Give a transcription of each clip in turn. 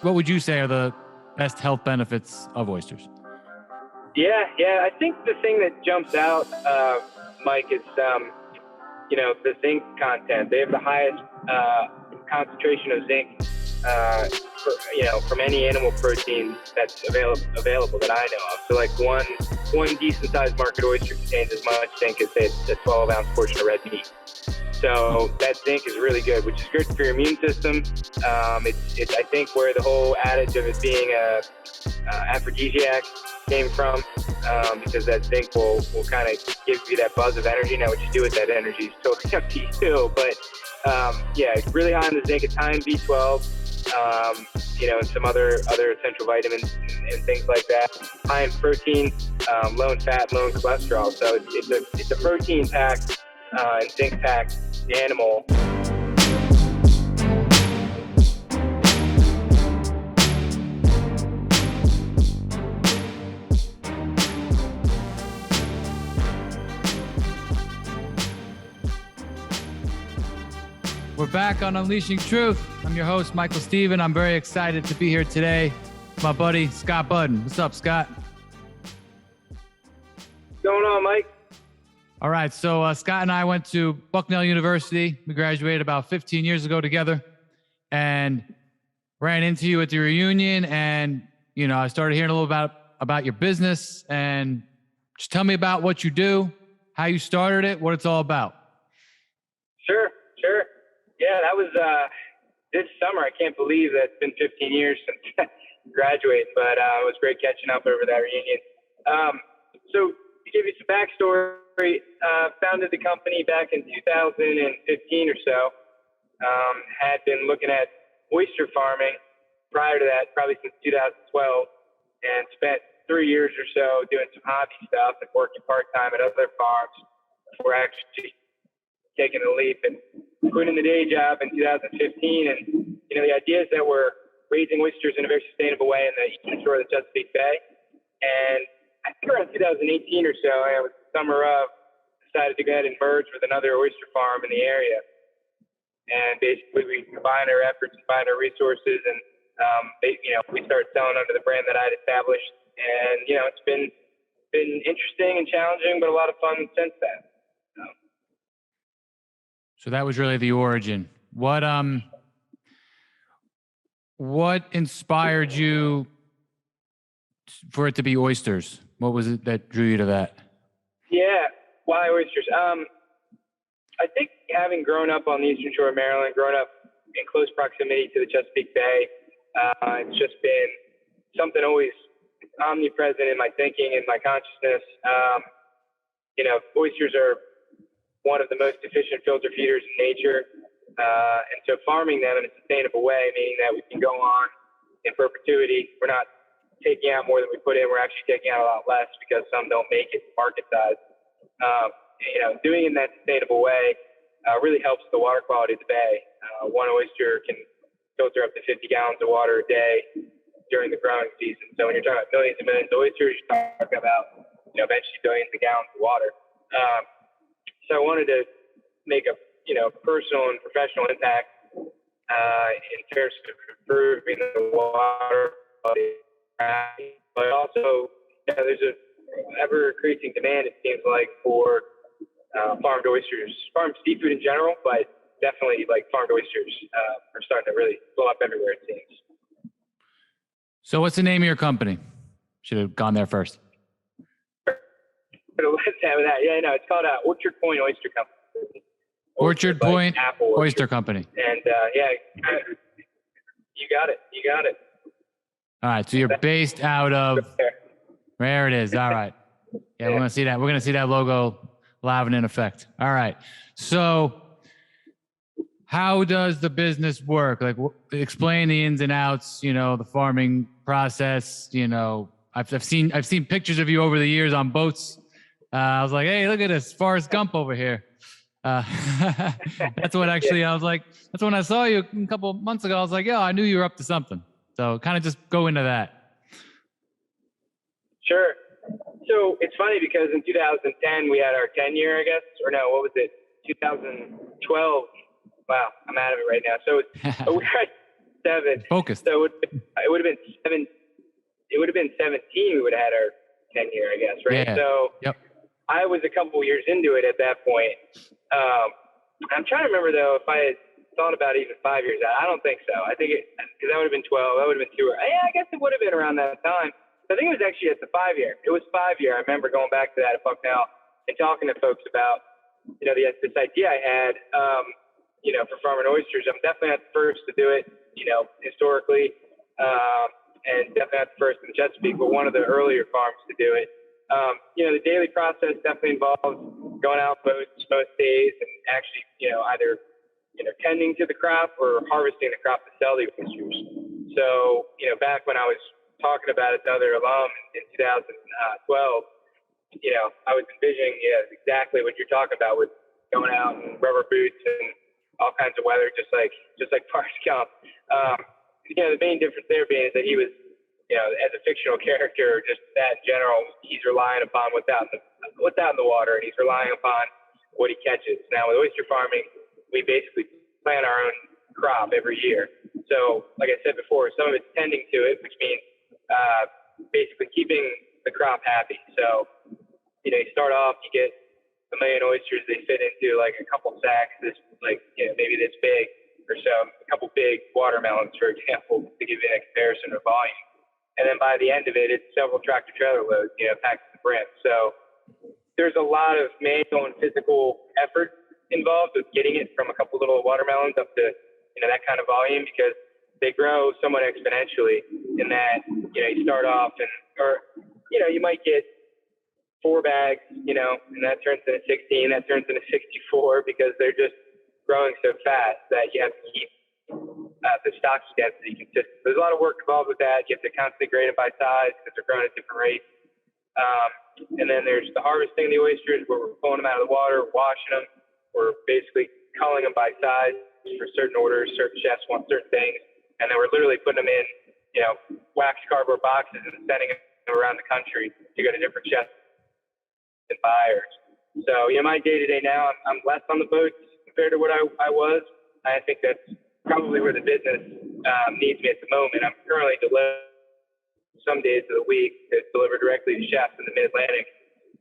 what would you say are the best health benefits of oysters? Yeah. I think the thing that jumps out, Mike, is the zinc content. They have the highest concentration of zinc, from any animal protein that's available that I know of. So like one decent sized market oyster contains as much zinc as a 12-ounce portion of red meat. So that zinc is really good, which is good for your immune system. It's I think where the whole adage of it being a aphrodisiac came from, because that zinc will kind of give you that buzz of energy. Now, what you do with that energy is totally up to you. But it's really high in the zinc. It's high in B12, and some other essential vitamins and things like that. High in protein, low in fat, low in cholesterol. So it's a protein packed and zinc packed animal. We're back on Unleashing Truth. I'm your host, Michael Steven. I'm very excited to be here today with my buddy, Scott Budden. What's up, Scott? What's going on, Mike? All right. So Scott and I went to Bucknell University. We graduated about 15 years ago together and ran into you at the reunion. And, I started hearing a little about your business, and just tell me about what you do, how you started it, what it's all about. Sure. Yeah, that was this summer. I can't believe that it's been 15 years since graduating, but it was great catching up over that reunion. So to give you some backstory, founded the company back in 2015 or so. Had been looking at oyster farming prior to that, probably since 2012, and spent 3 years or so doing some hobby stuff and working part-time at other farms before actually taking a leap and quitting the day job in 2015. And, the idea is that we're raising oysters in a very sustainable way in the eastern shore of the Chesapeake Bay. And I think around 2018 or so, it was the summer of, decided to go ahead and merge with another oyster farm in the area. And basically we combined our efforts, combined our resources, and we started selling under the brand that I'd established. And, it's been interesting and challenging, but a lot of fun since then. So that was really the origin. What inspired you for it to be oysters? What was it that drew you to that? Yeah, why oysters? I think having grown up on the eastern shore of Maryland, grown up in close proximity to the Chesapeake Bay, it's just been something always omnipresent in my thinking and my consciousness. Oysters are one of the most efficient filter feeders in nature. And so farming them in a sustainable way, meaning that we can go on in perpetuity. We're not taking out more than we put in. We're actually taking out a lot less because some don't make it market size. Doing it in that sustainable way really helps the water quality of the bay. One oyster can filter up to 50 gallons of water a day during the growing season. So when you're talking about millions and millions of oysters, you're talking about eventually billions of gallons of water. So I wanted to make a personal and professional impact in terms of improving the water quality, but also there's a ever increasing demand, it seems like, for farmed oysters, farmed seafood in general, but definitely like farmed oysters are starting to really blow up everywhere, it seems. So what's the name of your company? Should have gone there first. Yeah, no, it's called Orchard Point Oyster Co. Orchard Point Oyster Company. And you got it. All right, so you're based out of there it is. All right. Yeah, we're gonna see that. We're gonna see that logo live and in effect. All right. So how does the business work? Like, explain the ins and outs, the farming process. I've seen pictures of you over the years on boats. I was like, hey, look at this Forrest Gump over here. That's what actually I was like, that's when I saw you a couple of months ago. I was like, yeah, I knew you were up to something. So kind of just go into that. Sure. So it's funny because in 2010 we had our 10 year, I guess, or no, what was it? 2012. Wow, I'm out of it right now. So 7. Focused. So it would have been 7. It would have been 17. We would have had our 10-year, I guess, right? Yeah. So Yep. I was a couple years into it at that point. I'm trying to remember though if I had thought about even 5 years out. I don't think so. I think because that would have been 12. That would have been 2. Yeah, I guess it would have been around that time. I think it was actually at the 5-year. It was 5-year. I remember going back to that at Bucknell and talking to folks about, this idea I had, for farming oysters. I'm definitely not the first to do it, historically, and definitely not the first in the Chesapeake, but one of the earlier farms to do it. The daily process definitely involves going out boats most days and actually, either, tending to the crop or harvesting the crop to sell the oysters. So, back when I was talking about it to other alum in 2012, I was envisioning, exactly what you're talking about with going out in rubber boots and all kinds of weather, just like Forrest Gump. The main difference there being is that he was, as a fictional character, just that in general, he's relying upon what's out in the water, and he's relying upon what he catches. Now with oyster farming, we basically plant our own crop every year. So, like I said before, some of it's tending to it, which means basically keeping the crop happy. So, you start off, you get a million oysters, they fit into like a couple sacks, maybe this big or so, a couple big watermelons, for example, to give you a comparison of volume. And then by the end of it, it's several tractor trailer loads, packed to the brim. So there's a lot of manual and physical effort involved with getting it from a couple little watermelons up to, that kind of volume, because they grow somewhat exponentially in that, you start off you might get 4 bags, and that turns into 16, that turns into 64, because they're just growing so fast that you have to keep the stock density consistent. There's a lot of work involved with that. You have to constantly grade it by size because they're growing at different rates. And then there's the harvesting of the oysters, where we're pulling them out of the water, washing them. We're basically culling them by size for certain orders. Certain chefs want certain things. And then we're literally putting them in, wax cardboard boxes and sending them around the country to go to different chefs and buyers. So, my day-to-day now, I'm less on the boats compared to what I was. I think that's probably where the business needs me at the moment. I'm currently delivering some days of the week to deliver directly to chefs in the Mid-Atlantic.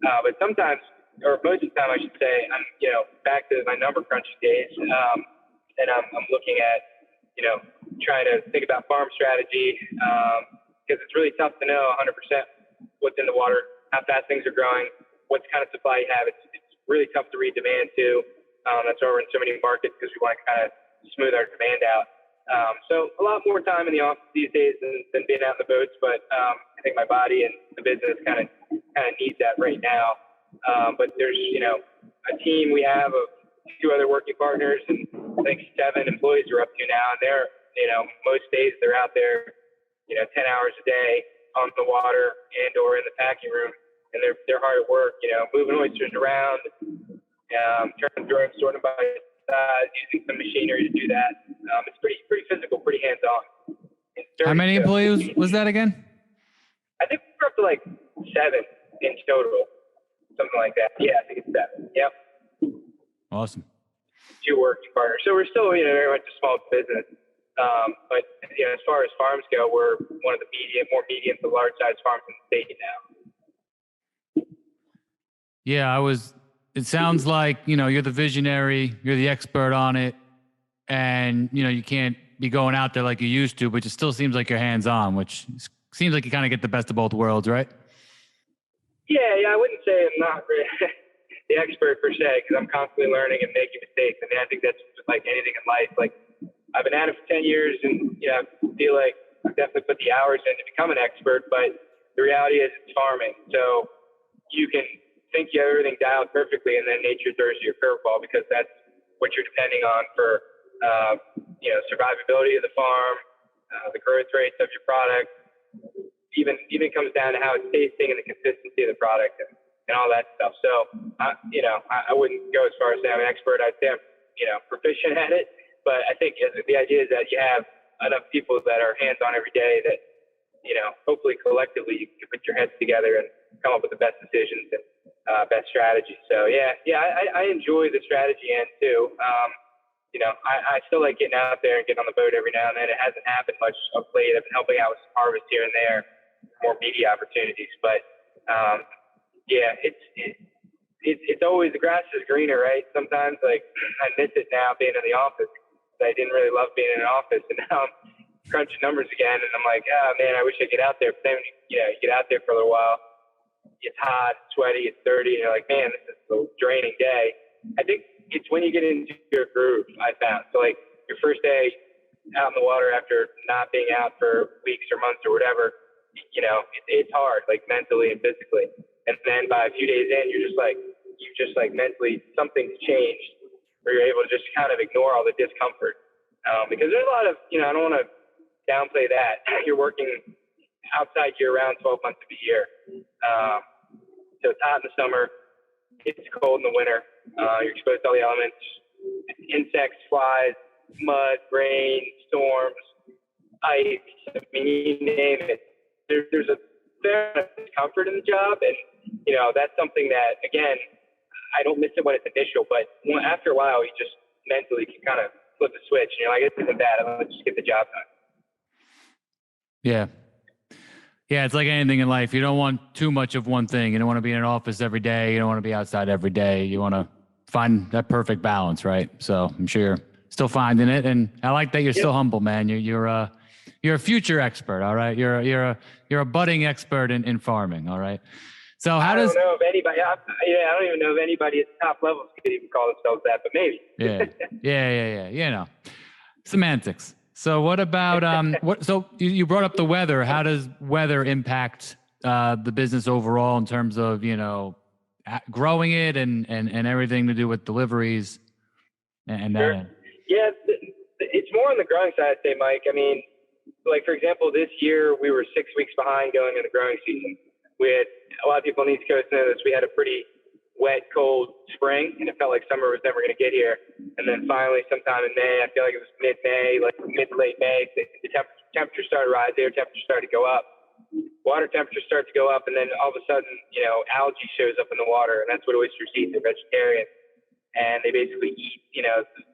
But sometimes, or most of the time, I should say, I'm, back to my number crunching days, and I'm looking at, trying to think about farm strategy, because it's really tough to know 100% what's in the water, how fast things are growing, what kind of supply you have. It's really tough to read demand too. That's why we're in so many markets, because we want to kind of smooth our demand out. So a lot more time in the office these days than being out in the boats, but I think my body and the business kind of needs that right now. But there's, a team we have of 2 other working partners, and I think 7 employees are up to now, and they're, most days they're out there, 10 hours a day on the water and or in the packing room, and they're hard at work, moving oysters around, turning through them, sorting them by size, using some machinery to do that. It's pretty physical, pretty hands-on. How many employees was that again? I think we're up to like 7 in total, something like that. Yeah, I think it's 7. Yep. Awesome. 2 working partners. So we're still, very much a small business. But as far as farms go, we're one of the more medium to large size farms in the state now. Yeah, it sounds like, you're the visionary, you're the expert on it, and, you can't be going out there like you used to, but it still seems like you're hands-on, which seems like you kind of get the best of both worlds, right? Yeah, I wouldn't say I'm not really the expert per se, because I'm constantly learning and making mistakes. I mean, I think that's just like anything in life. Like, I've been at it for 10 years, and, I feel like I've definitely put the hours in to become an expert, but the reality is it's farming. So you can think you have everything dialed perfectly, and then nature throws you a curveball, because that's what you're depending on for, survivability of the farm, the growth rates of your product, even comes down to how it's tasting and the consistency of the product and all that stuff. So, I wouldn't go as far as say I'm an expert. I'd say I'm, proficient at it, but I think the idea is that you have enough people that are hands-on every day that, hopefully collectively you can put your heads together and come up with the best decisions and best strategies. So I enjoy the strategy end too. I still like getting out there and getting on the boat every now and then. It hasn't happened much of late. I've been helping out with some harvest here and there, more media opportunities. But yeah, it's always, the grass is greener, right? Sometimes like I miss it now being in the office. I didn't really love being in an office, and now I'm crunching numbers again, and I'm like, oh man, I wish I could get out there. But then you get out there for a little while. It's hot, it's sweaty, it's dirty, and you're like, man, this is a draining day. I think it's when you get into your groove, I found. So like your first day out in the water after not being out for weeks or months or whatever, it's hard, like mentally and physically. And then by a few days in, you're just like mentally something's changed, where you're able to just kind of ignore all the discomfort. Because there's a lot of, I don't want to downplay that. You're working outside year round, 12 months of the year. So it's hot in the summer, it's cold in the winter. You're exposed to all the elements, insects, flies, mud, rain, storms, ice. I mean, you name it. There's a fair amount of discomfort in the job, and that's something that, again, I don't miss it when it's initial, but after a while, you just mentally can kind of flip the switch, and you're like, this isn't bad. Let's just get the job done. Yeah. Yeah, it's like anything in life. You don't want too much of one thing. You don't want to be in an office every day. You don't want to be outside every day. You want to find that perfect balance, right? So I'm sure you're still finding it, and I like that you're still humble, man. You're a future expert, all right? You're a budding expert in farming, all right? So I don't know if anybody. I don't even know if anybody at the top levels could even call themselves that, but maybe. Yeah. Semantics. So what about So you brought up the weather. How does weather impact the business overall in terms of growing it and everything to do with deliveries and Sure. that? Yeah, it's more on the growing side, I'd say, Mike. I mean, like for example, this year we were 6 weeks behind going into the growing season. We had a lot of people on the East Coast know this. We had a pretty wet, cold spring, and it felt like summer was never going to get here. And then finally, sometime in May, I feel like it was mid-May, like mid to late May, the temperature started to rise. Air temperature started to go up. Water temperature started to go up, and then all of a sudden, algae shows up in the water, and that's what oysters eat. They're vegetarian, and they basically eat,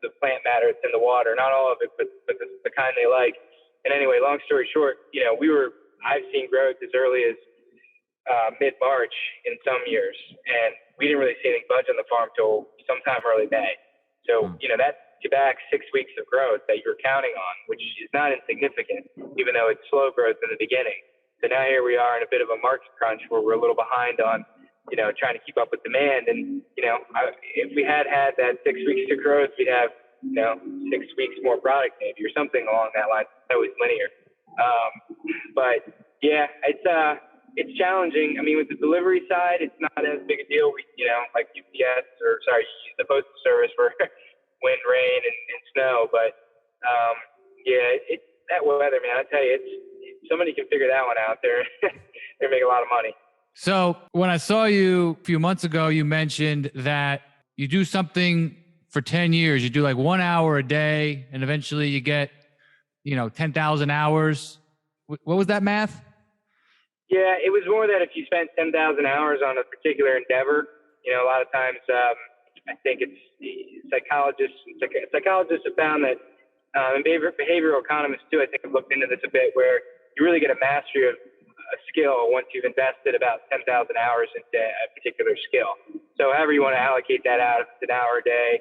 the plant matter that's in the water. Not all of it, but the kind they like. And anyway, long story short, I've seen growth as early as mid-March in some years, and we didn't really see anything budge on the farm till sometime early May. So, that's back 6 weeks of growth that you're counting on, which is not insignificant, even though it's slow growth in the beginning. So now here we are in a bit of a market crunch where we're a little behind on, trying to keep up with demand. And, if we had that 6 weeks of growth, we'd have, 6 weeks more product maybe, or something along that line. It's always linear. But yeah, it's challenging. I mean, with the delivery side, it's not as big a deal. We, like UPS the Postal Service for wind, rain, and snow. But it's that weather, man. I tell you, somebody can figure that one out there. They make a lot of money. So when I saw you a few months ago, you mentioned that you do something for 10 years. You do like 1 hour a day, and eventually you get, 10,000 hours. What was that math? Yeah, it was more that if you spent 10,000 hours on a particular endeavor, a lot of times I think it's psychologists have found that, and behavioral economists too, I think have looked into this a bit, where you really get a mastery of a skill once you've invested about 10,000 hours into a particular skill. So however you want to allocate that out, if it's an hour a day,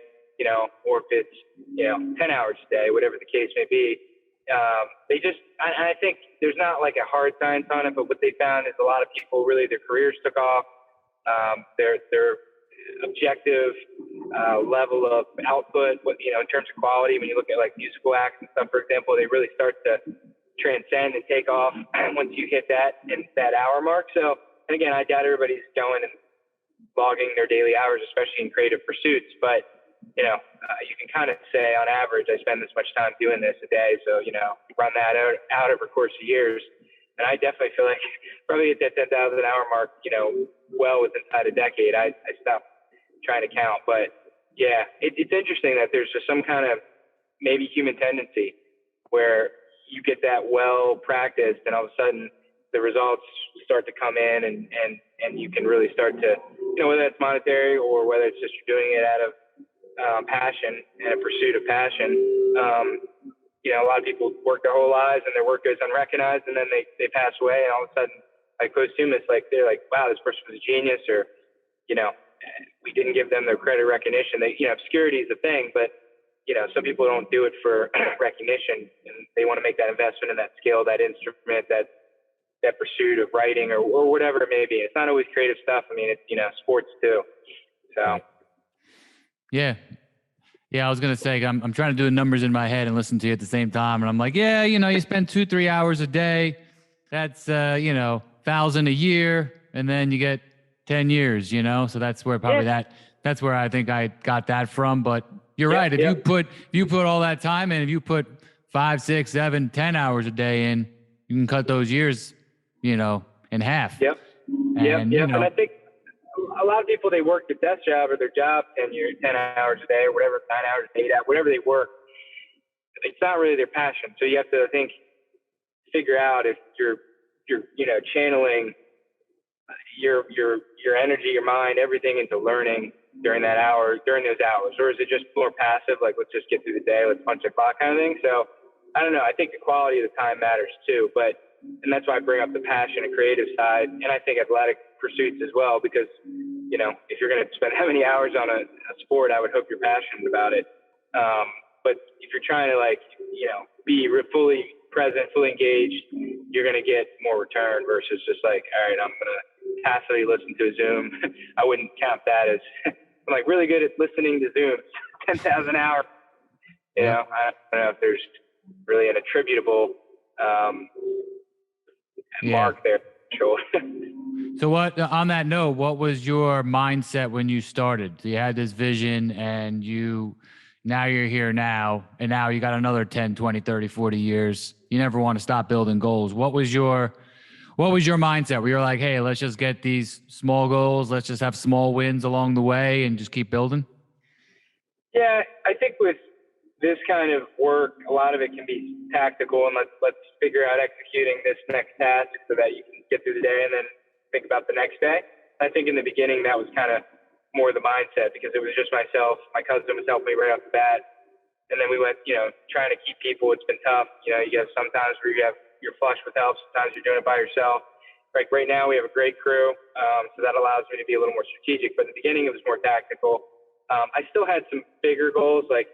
or if it's, 10 hours a day, whatever the case may be. I think there's not like a hard science on it, but what they found is a lot of people really, their careers took off. Their objective level of output, in terms of quality, when you look at like musical acts and stuff, for example, they really start to transcend and take off once you hit that hour mark. So, and again, I doubt everybody's going and logging their daily hours, especially in creative pursuits, but you can kind of say on average, I spend this much time doing this a day. So, run that out over the course of years. And I definitely feel like probably at that 10,000 hour mark, well within inside a decade, I stopped trying to count. But yeah, it's interesting that there's just some kind of maybe human tendency where you get that well practiced, and all of a sudden the results start to come in, and you can really start to, whether it's monetary or whether it's just you're doing it out of passion and a pursuit of passion. You know, a lot of people work their whole lives and their work goes unrecognized, and then they pass away, and all of a sudden, like posthumus, like they're like, wow, this person was a genius, or, you know, we didn't give them their credit recognition. They, you know, obscurity is a thing, but, you know, some people don't do it for recognition, and they want to make that investment in that skill, that instrument, that pursuit of writing or whatever it may be. It's not always creative stuff. I mean, it's, you know, sports too. So. Yeah. Yeah, I was gonna say I'm trying to do the numbers in my head and listen to you at the same time, and I'm like, yeah, you know, you spend 2-3 hours a day. That's you know, 1,000 a year, and then you get 10 years. You know, so that's where probably that's where I think I got that from. But you're right. If you put all that time in, if you put 5, 6, 7, 10 hours a day in, you can cut those years, you know, in half. Yep. And, you know, and I think a lot of people, they work their desk job or their job 10 hours a day or whatever, 9 hours, 8 hours, whatever they work. It's not really their passion. So you have to, I think, figure out if you're, you know, channeling your energy, your mind, everything into learning during those hours, or is it just more passive? Like, let's just get through the day, let's punch the clock kind of thing. So I don't know. I think the quality of the time matters too, and that's why I bring up the passion and creative side. And I think athletic pursuits as well, because, you know, if you're going to spend how many hours on a sport, I would hope you're passionate about it. But if you're trying to, like, you know, be fully present, fully engaged, you're going to get more return versus just like, all right, I'm going to passively listen to a Zoom. I wouldn't count that as I'm like really good at listening to Zooms, 10,000 hours. You know, I don't know if there's really an attributable mark there. Sure. So what, on that note, what was your mindset when you started? So you had this vision and now you're here now, and now you got another 10, 20, 30, 40 years. You never want to stop building goals. What was your mindset where you're like, hey, let's just get these small goals. Let's just have small wins along the way and just keep building? Yeah, I think with this kind of work, a lot of it can be tactical, and let's figure out executing this next task so that you can get through the day and then think about the next day. I think in the beginning that was kind of more the mindset, because it was just myself. My cousin was helping me right off the bat, and then we went, you know, trying to keep people. It's been tough. You know, you get sometimes where you're flush with help. Sometimes you're doing it by yourself. Like right now, we have a great crew, so that allows me to be a little more strategic. But in the beginning, it was more tactical. I still had some bigger goals, like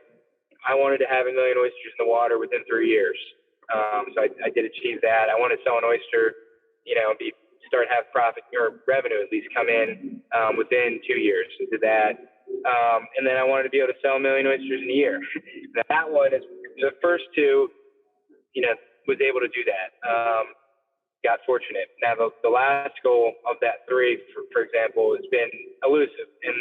I wanted to have 1 million oysters in the water within 3 years. So I did achieve that. I wanted to sell an oyster, you know, start have profit or revenue at least come in within 2 years. I did that. And then I wanted to be able to sell 1 million oysters in a year. That one is the first two, you know, was able to do that. Got fortunate. Now the last goal of that 3, for example, has been elusive. And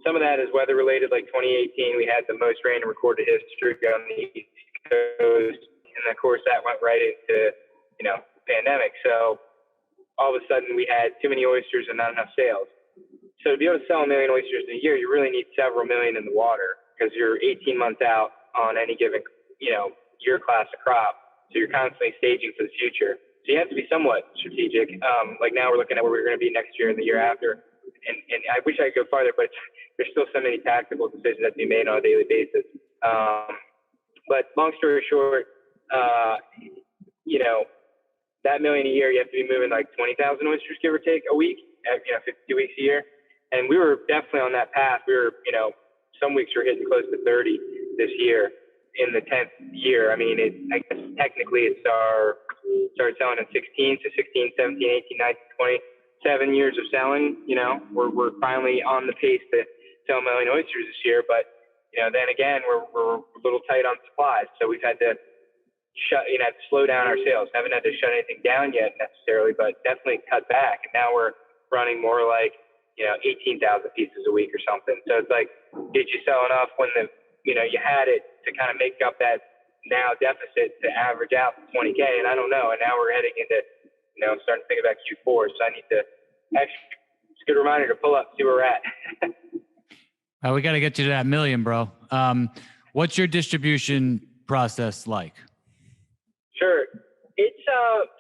some of that is weather related. Like 2018, we had the most rain in recorded history on the East Coast. And of course that went right into, you know, pandemic. So all of a sudden we had too many oysters and not enough sales. So to be able to sell 1 million oysters in a year, you really need several million in the water, because you're 18 months out on any given, you know, year class of crop. So you're constantly staging for the future. So you have to be somewhat strategic. Like now we're looking at where we're going to be next year and the year after. And I wish I could go farther, but there's still so many tactical decisions that have to be made on a daily basis. But long story short, you know, that million a year, you have to be moving like 20,000 oysters, give or take, a week, you know, 52 weeks a year. And we were definitely on that path. We were, you know, some weeks we're hitting close to 30 this year in the 10th year. I mean, I guess technically started selling in 16, so 16, 17, 18, 19, 20, 7 years of selling. You know, we're finally on the pace to sell 1 million oysters this year. But, you know, then again, we're a little tight on supplies. So we've had to slow down our sales. Haven't had to shut anything down yet necessarily, but definitely cut back. And now we're running more like, you know, 18,000 pieces a week or something. So it's like, did you sell enough when you had it to kind of make up that now deficit to average out 20K? And I don't know. And now we're heading into, you know, starting to think about Q4. So I need to actually, it's a good reminder to pull up, see where we're at. We got to get you to that million, bro. What's your distribution process like? Sure. It's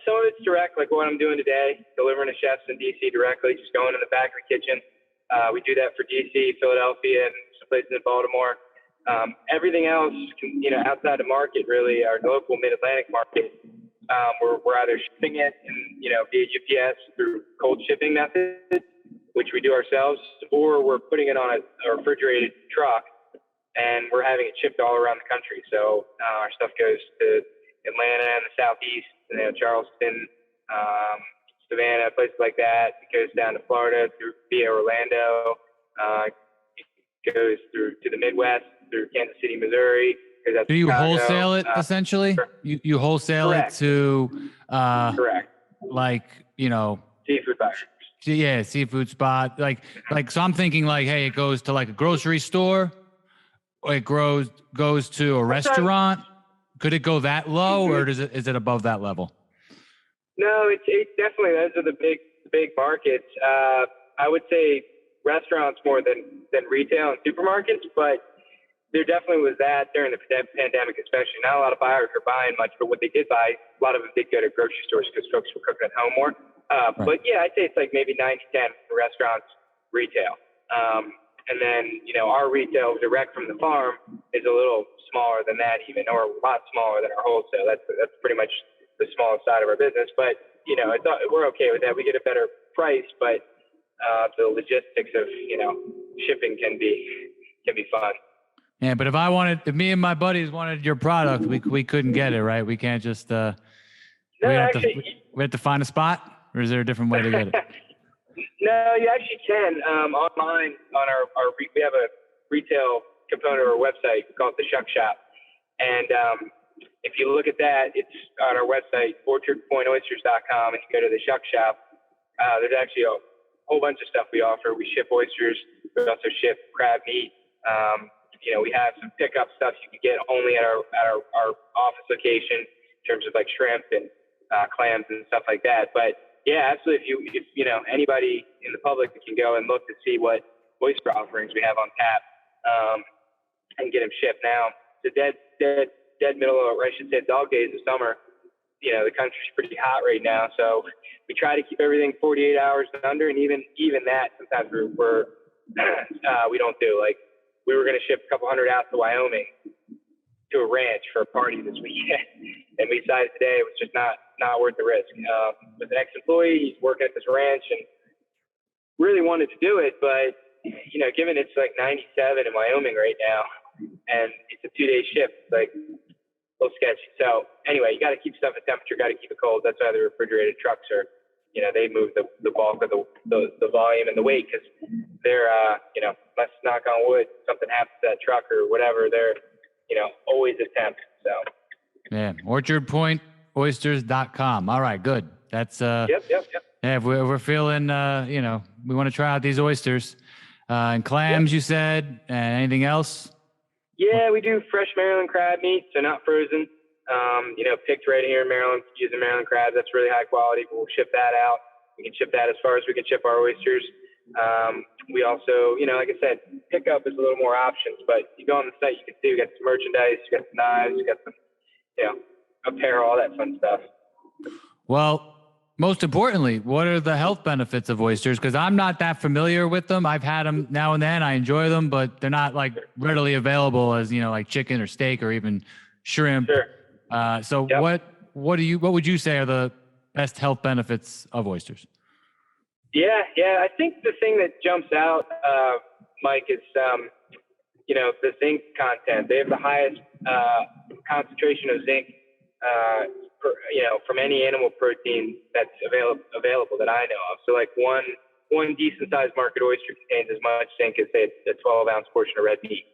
some of it's direct, like what I'm doing today, delivering to chefs in DC directly, just going in the back of the kitchen, We do that for DC, Philadelphia, and some places in Baltimore. Everything else, outside the market, really, our local Mid-Atlantic market, we're either shipping it via UPS through cold shipping methods, which we do ourselves, or we're putting it on a refrigerated truck and we're having it shipped all around the country. So our stuff goes to Atlanta and the Southeast, Charleston, Savannah, places like that. It goes down to Florida via Orlando. It goes through to the Midwest through Kansas City, Missouri. Do you wholesale it essentially? You wholesale correct. It to correct, seafood buyers. Yeah, seafood spot. Like so I'm thinking hey, it goes to a grocery store, or it goes to a restaurant. Could it go that low, or is it above that level? No, it's definitely, those are the big markets. I would say restaurants more than retail and supermarkets, but there definitely was that during the pandemic, especially. Not a lot of buyers are buying much, but what they did buy, a lot of them did go to grocery stores because folks were cooking at home more. Right. But yeah, I'd say it's maybe 90-10 for restaurants, retail. And then, our retail direct from the farm is a little smaller than that even, or a lot smaller than our wholesale. That's pretty much the smallest side of our business. But, we're okay with that. We get a better price, but the logistics of, shipping can be fun. Yeah, but if me and my buddies wanted your product, we couldn't get it, right? We can't just we have to find a spot, or is there a different way to get it? No, you actually can online on we have a retail component of our website called the Shuck Shop, and if you look at that, it's on our website orchardpointoysters.com, and you go to the Shuck Shop. There's actually a whole bunch of stuff we offer. We ship oysters. We also ship crab meat. We have some pickup stuff you can get only at our office location in terms of shrimp and clams and stuff like that. But yeah, absolutely. If anybody in the public can go and look to see what oyster offerings we have on tap, and get them shipped now. It's a dead middle of, or I should say, dog days of summer. The country's pretty hot right now, so we try to keep everything 48 hours and under, and even that sometimes we don't do. We were going to ship a couple hundred out to Wyoming to a ranch for a party this weekend, and we decided today it was just not worth the risk. With an ex-employee, he's working at this ranch and really wanted to do it, but given it's 97 in Wyoming right now, and it's a 2-day shift, it's a little sketchy. So anyway, you got to keep stuff at temperature, got to keep it cold. That's why the refrigerated trucks are, they move the bulk of the volume and the weight, because they're, let's knock on wood, something happens to that truck or whatever, they're, always a temp. So yeah, orchardpointoysters.com. All right, good. That's Yep. Yeah, if we're feeling, we want to try out these oysters and clams. Yep. You said, and anything else? Yeah, we do fresh Maryland crab meat, so not frozen. Picked right here in Maryland using Maryland crabs. That's really high quality. We'll ship that out. We can ship that as far as we can ship our oysters. We also, like I said, pickup is a little more options, but you go on the site, you can see we got some merchandise, you got some knives, you got some, apparel, all that fun stuff. Well, most importantly, what are the health benefits of oysters? Because I'm not that familiar with them. I've had them now and then. I enjoy them, but they're not readily available as, chicken or steak or even shrimp. Sure. So yep. What would you say are the best health benefits of oysters? Yeah. I think the thing that jumps out, Mike, is, the zinc content. They have the highest concentration of zinc, from any animal protein that's available that I know of. So one decent sized market oyster contains as much zinc as, say, a 12-ounce portion of red meat.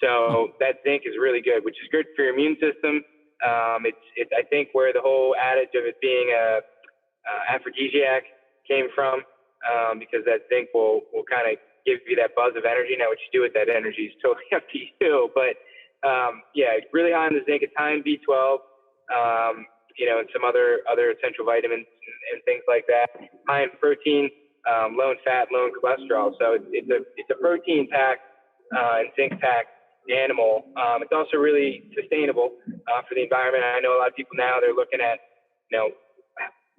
So that zinc is really good, which is good for your immune system. It's I think where the whole adage of it being a aphrodisiac came from, because that zinc will kind of give you that buzz of energy. Now, what you do with that energy is totally up to you. But it's really high in the zinc. It's high in B12, and some other essential vitamins and things like that. High in protein, low in fat, low in cholesterol. So it's a protein packed and zinc packed animal. It's also really sustainable for the environment. I know a lot of people now, they're looking at,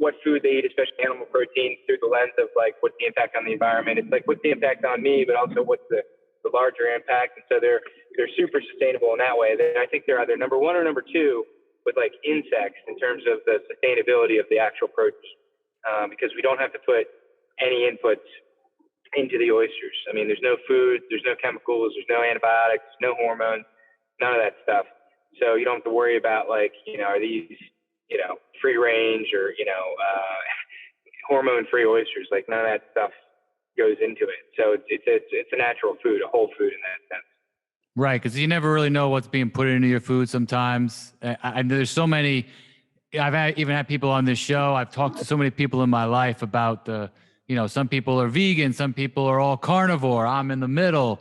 what food they eat, especially animal protein, through the lens of like what's the impact on the environment. It's like what's the impact on me, but also what's the larger impact. And so they're super sustainable in that way. I think they're either number one or number two with like insects in terms of the sustainability of the actual protein, because we don't have to put any inputs into the oysters. I mean, there's no food, there's no chemicals, there's no antibiotics, no hormones, none of that stuff. So you don't have to worry about like, are these, free range or, hormone free oysters. Like none of that stuff goes into it. So it's a natural food, a whole food in that sense. Right. Cause you never really know what's being put into your food sometimes. And there's so many, even had people on this show. I've talked to so many people in my life about some people are vegan, some people are all carnivore. I'm in the middle.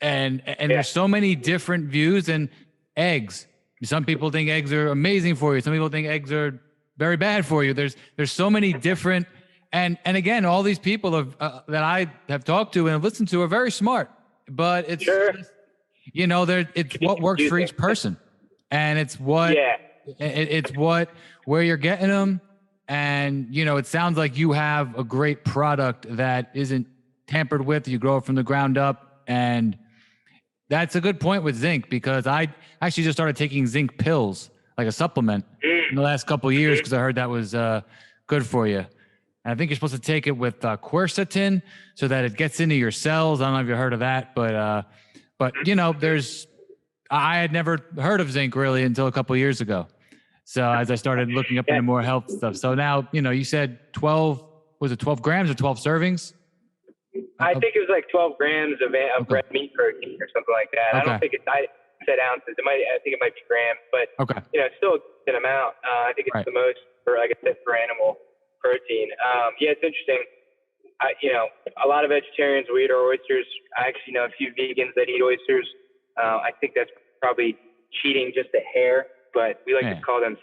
And there's so many different views. And eggs. Some people think eggs are amazing for you. Some people think eggs are very bad for you. There's so many different, and again, all these people that I have talked to and have listened to are very smart, but it's just, it's what works for each person, and it's what where you're getting them, and it sounds like you have a great product that isn't tampered with. You grow it from the ground up, and that's a good point with zinc, because I actually just started taking zinc pills, like a supplement, in the last couple of years, because I heard that was good for you. And I think you're supposed to take it with quercetin so that it gets into your cells. I don't know if you heard of that, but I had never heard of zinc really until a couple of years ago. So as I started looking up into more health stuff. So now, you said 12 grams or 12 servings? I think it was like 12 grams of red meat protein or something like that. Okay. I don't think I said ounces. I think it might be grams, but it's still a good amount. I think it's the most for, like I said, for animal protein. It's interesting. A lot of vegetarians will eat our oysters. I actually know a few vegans that eat oysters. I think that's probably cheating just a hair, but we like to call them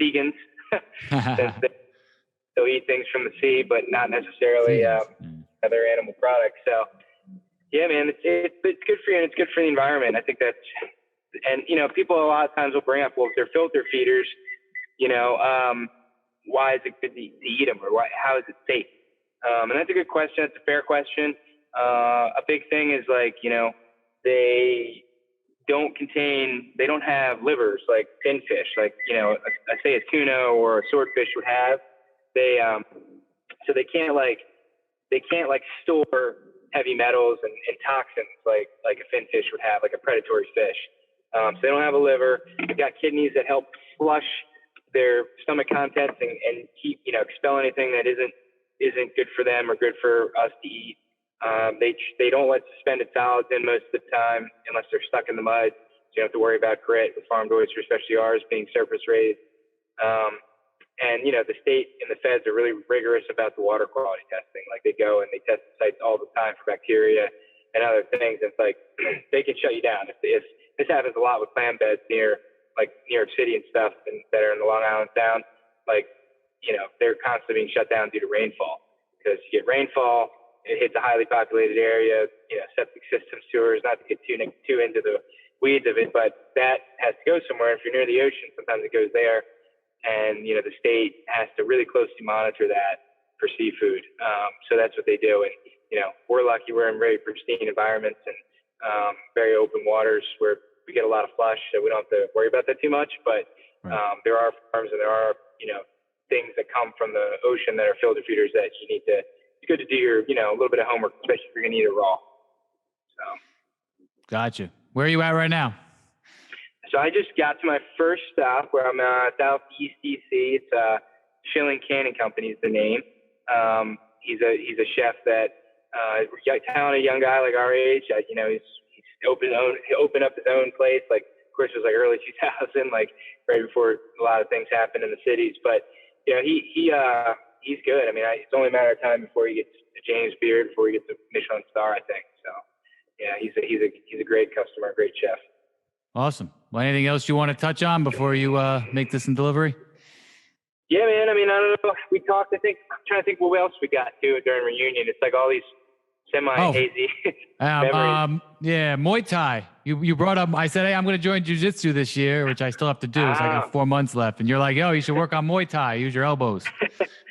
vegans. They'll eat things from the sea, but not necessarily other animal products. So, yeah, man, it's good for you and it's good for the environment. I think that's, and people a lot of times will bring up, well, if they're filter feeders, why is it good to eat them, or how is it safe? And that's a good question. That's a fair question. A big thing is like, they don't have livers like pinfish, like, I say a tuna or a swordfish would have. So they can't store heavy metals and toxins like a finfish would have, like a predatory fish. So they don't have a liver. They've got kidneys that help flush their stomach contents and keep, expel anything that isn't good for them or good for us to eat. They don't let suspended solids in most of the time unless they're stuck in the mud. So you don't have to worry about grit with farmed oysters, especially ours being surface raised. And, the state and the feds are really rigorous about the water quality testing. Like they go and they test the sites all the time for bacteria and other things. It's like they can shut you down. If this happens a lot with clam beds near like New York City and stuff that are in the Long Island Sound, like, they're constantly being shut down due to rainfall, because you get rainfall, it hits a highly populated area, septic system, sewers, not to get too into the weeds of it, but that has to go somewhere. If you're near the ocean, sometimes it goes there. And, the state has to really closely monitor that for seafood. So that's what they do. And, we're lucky we're in very pristine environments and very open waters where we get a lot of flush, so we don't have to worry about that too much. But there are farms and there are, things that come from the ocean that are filter feeders that you need to, it's good to do your, a little bit of homework, especially if you're going to eat it raw. So. Gotcha. Where are you at right now? So I just got to my first stop where I'm southeast DC. It's Schilling Canning Company is the name. He's a chef that talented young guy like our age. He's opened up his own place. Like, of course, it was like early 2000, like right before a lot of things happened in the cities. But he's good. I mean, it's only a matter of time before he gets a James Beard, before he gets a Michelin star, I think. So yeah, he's a great customer, great chef. Awesome. Well, anything else you want to touch on before you make this in delivery? Yeah, man. I mean, I don't know. We talked, I'm trying to think what else we got to during reunion. It's like all these semi-hazy memories. Yeah, Muay Thai. You brought up, I said, hey, I'm going to join Jiu-Jitsu this year, which I still have to do. So I got 4 months left. And you're like, yo, you should work on Muay Thai. Use your elbows.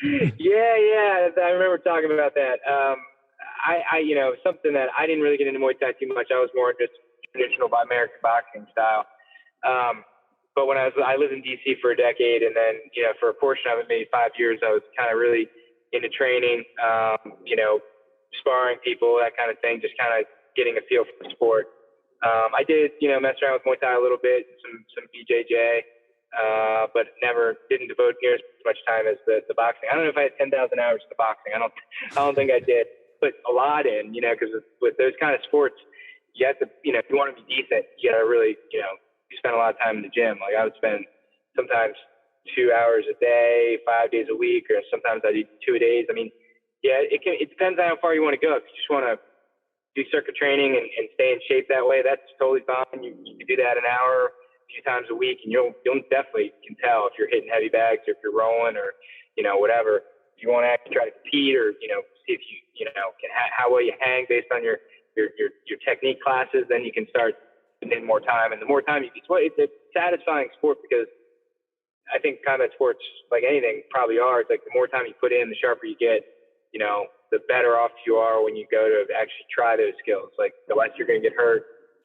Yeah. I remember talking about that. Something that I didn't really get into Muay Thai too much. I was more just traditional American boxing style. But when I lived in DC for a decade, and then, for a portion of it, maybe 5 years, I was kind of really into training, sparring people, that kind of thing, just kind of getting a feel for the sport. I did, mess around with Muay Thai a little bit, some BJJ, but didn't devote near as much time as the boxing. I don't know if I had 10,000 hours to boxing. I don't think I did. Put a lot in, because with those kind of sports, you have to, if you want to be decent, you got to really, you spend a lot of time in the gym. Like I would spend sometimes 2 hours a day, 5 days a week, or sometimes I do 2 days. I mean, yeah, it depends on how far you want to go. If you just want to do circuit training and stay in shape that way, that's totally fine. You can do that an hour, a few times a week, and you'll definitely can tell if you're hitting heavy bags or if you're rolling or, whatever. If you want to actually try to compete or, see if you how well you hang based on your technique classes, then you can start in more time. And the more time it's a satisfying sport, because I think combat sports, like anything, probably are. It's like the more time you put in, the sharper you get, the better off you are when you go to actually try those skills. Like the less you're going to get hurt,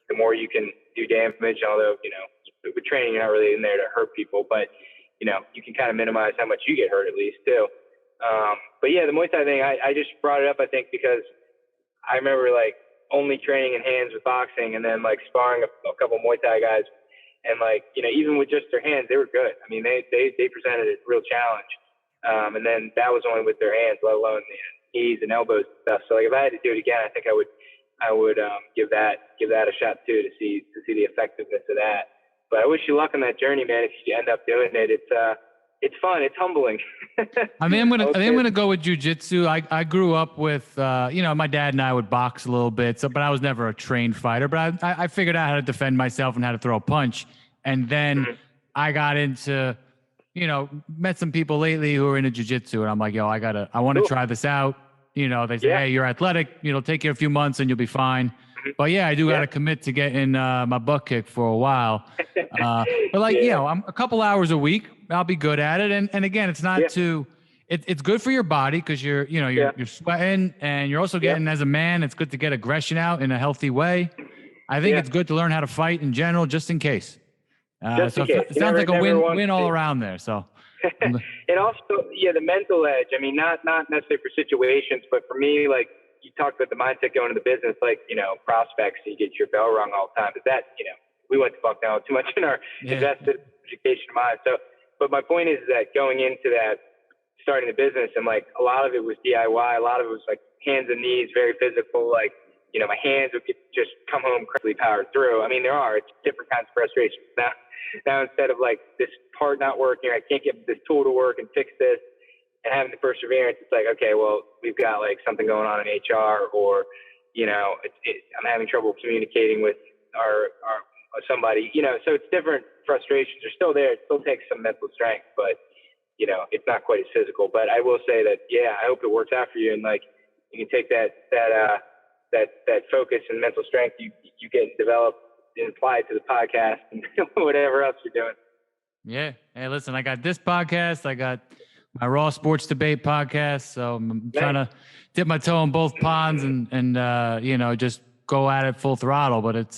the more you can do damage. Although, with training, you're not really in there to hurt people, but, you can kind of minimize how much you get hurt at least too. But yeah, the Muay Thai thing, I just brought it up, I think, because I remember like only training in hands with boxing, and then like sparring a couple Muay Thai guys, and like, even with just their hands, they were good. I mean, they presented a real challenge. And then that was only with their hands, let alone the knees and elbows and stuff. So like if I had to do it again, I think I would give that a shot too, to see the effectiveness of that. But I wish you luck on that journey, man. If you end up doing it, it's fun. It's humbling. I think I'm gonna go with jiu-jitsu. I grew up with, my dad and I would box a little bit, but I was never a trained fighter. But I figured out how to defend myself and how to throw a punch. And then I got into, met some people lately who are into jiu-jitsu, and I'm like, yo, I want to try this out. They say, hey, you're athletic. Take you a few months and you'll be fine. But yeah, I do got to commit to getting my butt kicked for a while. But like, I'm a couple hours a week, I'll be good at it. And again, it's not it's good for your body, because you're sweating, and you're also getting, as a man, it's good to get aggression out in a healthy way. I think it's good to learn how to fight in general, just in case. It sounds like a win all around there. So, and also, the mental edge. I mean, not necessarily for situations, but for me, like you talked about the mindset going into the business, like, prospects, you get your bell rung all the time. But that, we went to Bucknell too much in our invested education mind. So, but my point is that going into that, starting the business, and like a lot of it was DIY, a lot of it was like hands and knees, very physical, like, my hands would just come home incredibly powered through. I mean, it's different kinds of frustrations. Now instead of like this part not working, I can't get this tool to work and fix this, and having the perseverance, it's like, okay, well, we've got like something going on in HR, or, I'm having trouble communicating with our somebody, so it's different frustrations are still there. It still takes some mental strength, but, it's not quite as physical. But I will say that, I hope it works out for you, and like you can take that focus and mental strength you get developed and apply it to the podcast and whatever else you're doing. Yeah. Hey, listen, I got this podcast. I got my Raw Sports Debate podcast. So I'm trying to dip my toe in both ponds and just go at it full throttle. But it's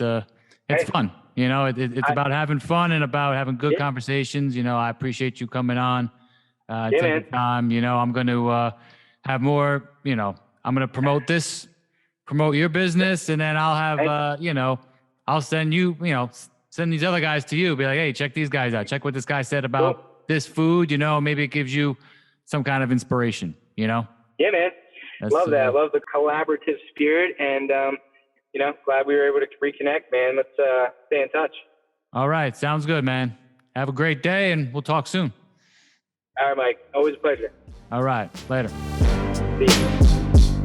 fun. It's about having fun and about having good conversations. I appreciate you coming on, taking time. I'm going to have more, I'm going to promote your business, and then I'll have, I'll send you, send these other guys to you. Be like, hey, check these guys out. Check what this guy said about this food. Maybe it gives you some kind of inspiration. Yeah, man. Love that. Love the collaborative spirit, and glad we were able to reconnect, man. Let's stay in touch. All right, sounds good, man. Have a great day, and we'll talk soon. All right, Mike. Always a pleasure. All right, later. See you.